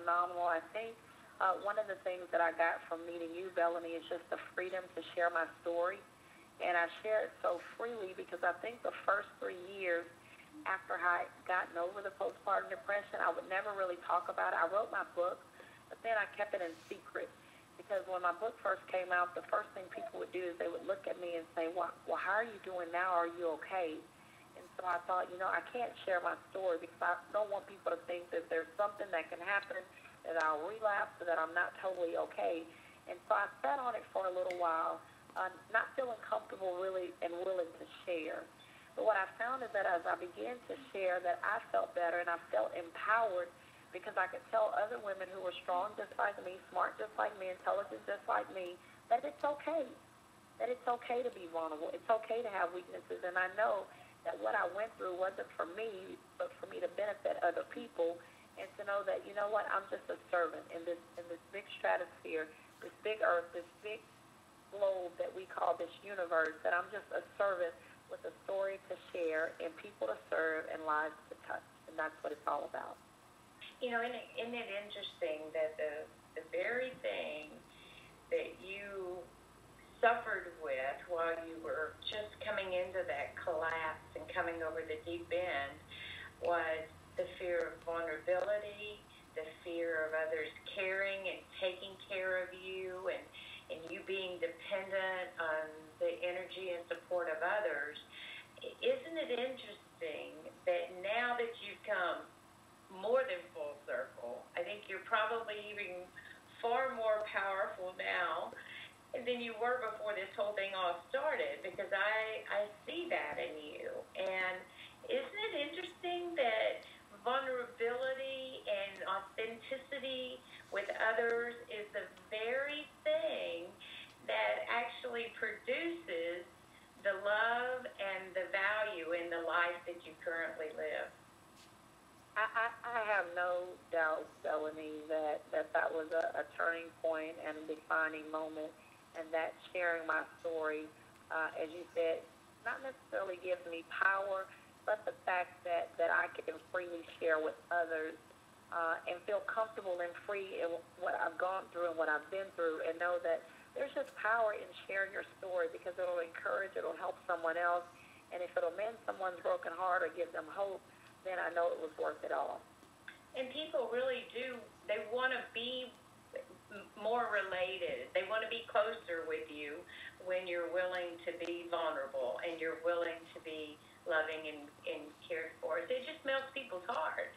phenomenal. I think one of the things that I got from meeting you, Bellamy, is just the freedom to share my story. And I share it so freely because I think the first 3 years after I had gotten over the postpartum depression, I would never really talk about it. I wrote my book, but then I kept it in secret because when my book first came out, the first thing people would do is they would look at me and say, well, how are you doing now? Are you okay? And so I thought, I can't share my story because I don't want people to think that there's something that can happen, that I'll relapse, or that I'm not totally okay. And so I sat on it for a little while, not feeling comfortable really and willing to share. But what I found is that as I began to share, that I felt better and I felt empowered because I could tell other women who were strong just like me, smart just like me, intelligent just like me, that it's okay. That it's okay to be vulnerable. It's okay to have weaknesses. And I know that what I went through wasn't for me, but for me to benefit other people and to know that, you know what, I'm just a servant in this big stratosphere, this big earth, this big globe that we call this universe, that I'm just a servant with a story to share and people to serve and lives to touch. And that's what it's all about. Isn't it interesting that the very thing that you suffered with while you were just coming into that collapse and coming over the deep end was the fear of vulnerability, the fear of others caring and taking care of you, and you being dependent on the energy and support of others. Isn't it interesting that now that you've come more than full circle, I think you're probably even far more powerful now than you were before this whole thing all started, because I see that in you. And isn't it interesting that vulnerability and authenticity with others is the very thing that actually produces the love and the value in the life that you currently live? I have no doubt, Bellamy, that was a turning point and a defining moment, and that sharing my story, as you said, not necessarily gives me power, but the fact that I can freely share with others and feel comfortable and free in what I've gone through and what I've been through, and know that there's just power in sharing your story because it'll encourage, it'll help someone else, and if it'll mend someone's broken heart or give them hope, then I know it was worth it all. And people really do, they want to be more related. They want to be closer with you when you're willing to be vulnerable and you're willing to be loving and cared for. So it just melts people's heart.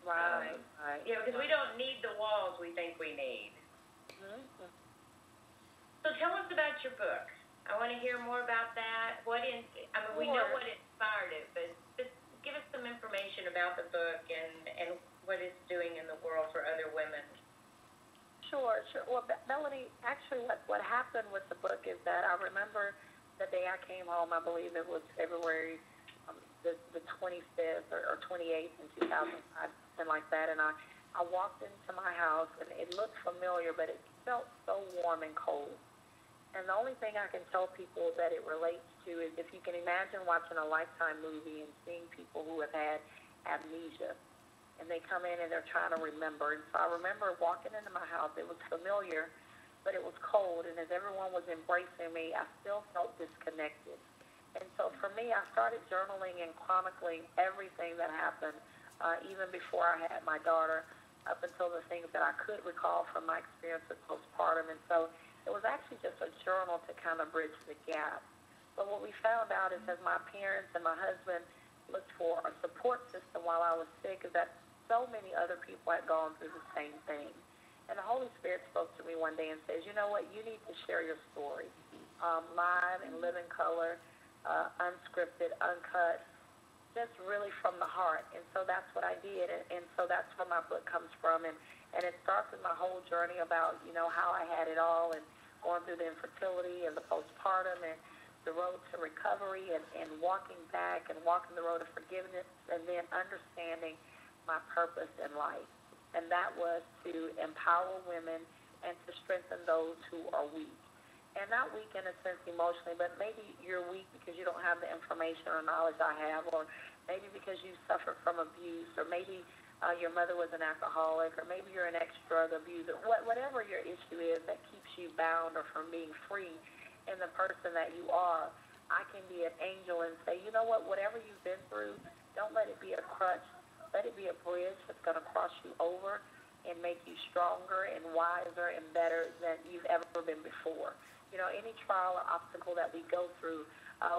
Right. Because we don't need the walls we think we need. Mm-hmm. So tell us about your book. I want to hear more about that. We know what inspired it, but just give us some information about the book and what it's doing in the world for other women. Sure. Well, Melanie, actually what happened with the book is that I remember the day I came home, I believe it was February the 25th or 28th in 2005, something like that, and I walked into my house, and it looked familiar, but it felt so warm and cold. And the only thing I can tell people that it relates to is if you can imagine watching a Lifetime movie and seeing people who have had amnesia, and they come in and they're trying to remember. And so I remember walking into my house. It was familiar, but it was cold, and as everyone was embracing me, I still felt disconnected. And so for me, I started journaling and chronicling everything that happened, even before I had my daughter, up until the things that I could recall from my experience with postpartum. And so it was actually just a journal to kind of bridge the gap. But what we found out is as my parents and my husband looked for a support system while I was sick, is that so many other people had gone through the same thing. And the Holy Spirit spoke to me one day and says, you know what, you need to share your story, live and live in color, unscripted, uncut, just really from the heart. And so that's what I did. And so that's where my book comes from. And it starts with my whole journey about, how I had it all and going through the infertility and the postpartum and the road to recovery and walking back and walking the road of forgiveness and then understanding my purpose in life. And that was to empower women and to strengthen those who are weak. And not weak in a sense emotionally, but maybe you're weak because you don't have the information or knowledge I have, or maybe because you suffered from abuse, or maybe your mother was an alcoholic, or maybe you're an ex-drug abuser, whatever your issue is that keeps you bound or from being free in the person that you are, I can be an angel and say, you know what, whatever you've been through, don't let it be a crutch. Let it be a bridge that's going to cross you over and make you stronger and wiser and better than you've ever been before. You know, any trial or obstacle that we go through,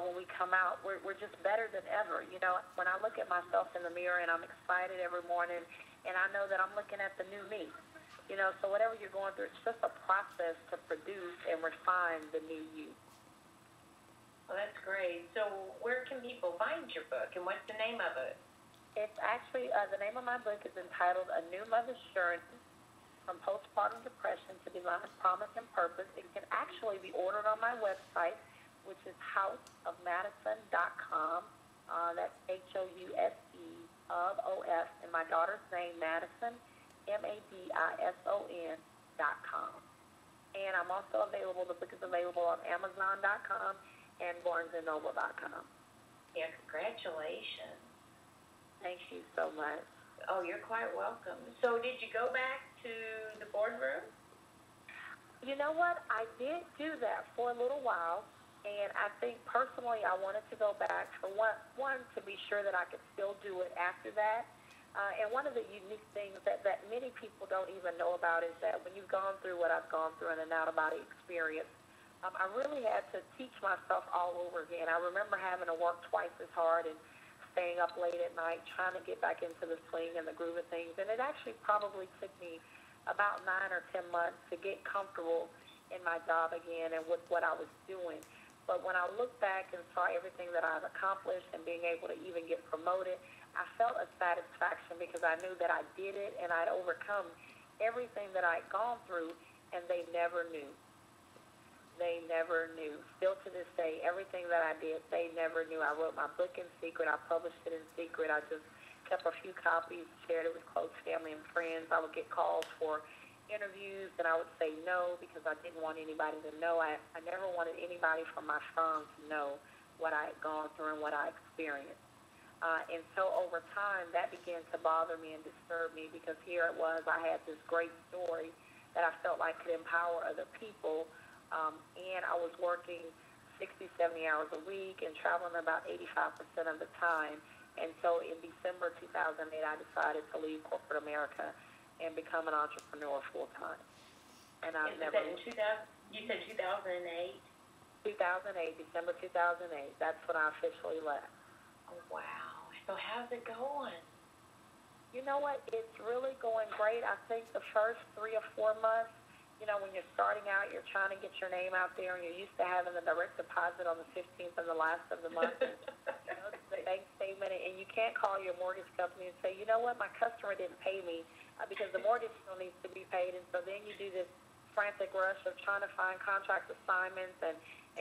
when we come out, we're just better than ever. You know, when I look at myself in the mirror and I'm excited every morning and I know that I'm looking at the new me, you know, so whatever you're going through, it's just a process to produce and refine the new you. Well, that's great. So where can people find your book, and what's the name of it? It's actually, the name of my book is entitled A New Mother's Journey from Postpartum Depression to Divine Promise and Purpose. It can actually be ordered on my website, which is houseofmadison.com. That's HOUSE and my daughter's name, Madison, MADISON.com. And I'm also available, the book is available on Amazon.com and BarnesandNoble.com. Yeah, congratulations. Thank you so much. Oh, you're quite welcome. So did you go back to the boardroom? You know what? I did do that for a little while, and I think personally I wanted to go back for one to be sure that I could still do it after that. And one of the unique things that many people don't even know about is that when you've gone through what I've gone through in an out-of-body experience, I really had to teach myself all over again. I remember having to work twice as hard and staying up late at night, trying to get back into the swing and the groove of things. And it actually probably took me about 9 or 10 months to get comfortable in my job again and with what I was doing. But when I look back and saw everything that I've accomplished and being able to even get promoted, I felt a satisfaction because I knew that I did it and I'd overcome everything that I'd gone through, and they never knew. They never knew. Still to this day, everything that I did, they never knew. I wrote my book in secret. I published it in secret. I just kept a few copies, shared it with close family and friends. I would get calls for interviews, and I would say no because I didn't want anybody to know. I never wanted anybody from my firm to know what I had gone through and what I experienced. And so over time, that began to bother me and disturb me because here it was, I had this great story that I felt like could empower other people. And I was working 60, 70 hours a week and traveling about 85% of the time. And so in December 2008, I decided to leave corporate America and become an entrepreneur full-time. And I've never... You said 2008? 2008, December 2008. That's when I officially left. Oh, wow. So how's it going? You know what? It's really going great. I think the first 3 or 4 months, you know, when you're starting out, you're trying to get your name out there, and you're used to having the direct deposit on the 15th and the last of the month, and, you know, the bank statement, and you can't call your mortgage company and say, you know what, my customer didn't pay me because the mortgage still needs to be paid, and so then you do this frantic rush of trying to find contract assignments, and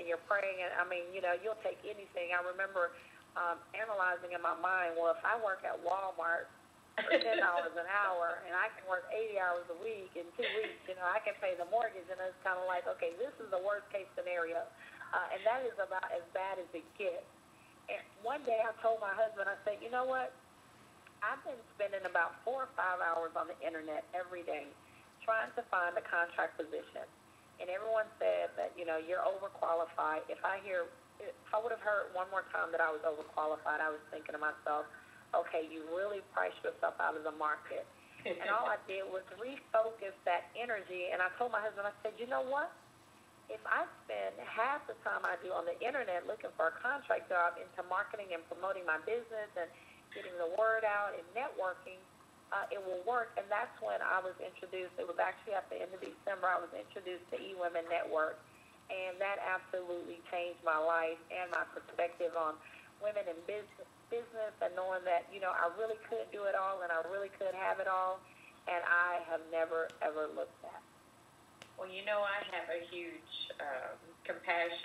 you're praying, and, I mean, you know, you'll take anything. I remember analyzing in my mind, well, if I work at Walmart for $10 an hour, and I can work 80 hours a week in 2 weeks, you know, I can pay the mortgage, and it's kind of like, okay, this is the worst-case scenario, and that is about as bad as it gets. And one day I told my husband, I said, you know what, I've been spending about 4 or 5 hours on the Internet every day trying to find a contract position, and everyone said that, you know, you're overqualified. If I would have heard one more time that I was overqualified, I was thinking to myself, okay, you really priced yourself out of the market. And all I did was refocus that energy, and I told my husband, I said, you know what? If I spend half the time I do on the Internet looking for a contract job into marketing and promoting my business and getting the word out and networking, it will work. And that's when I was introduced. It was actually at the end of December I was introduced to eWomen Network, and that absolutely changed my life and my perspective on women in business and knowing that, you know, I really could do it all and I really could have it all, and I have never, ever looked back. Well, you know, I have a huge compassion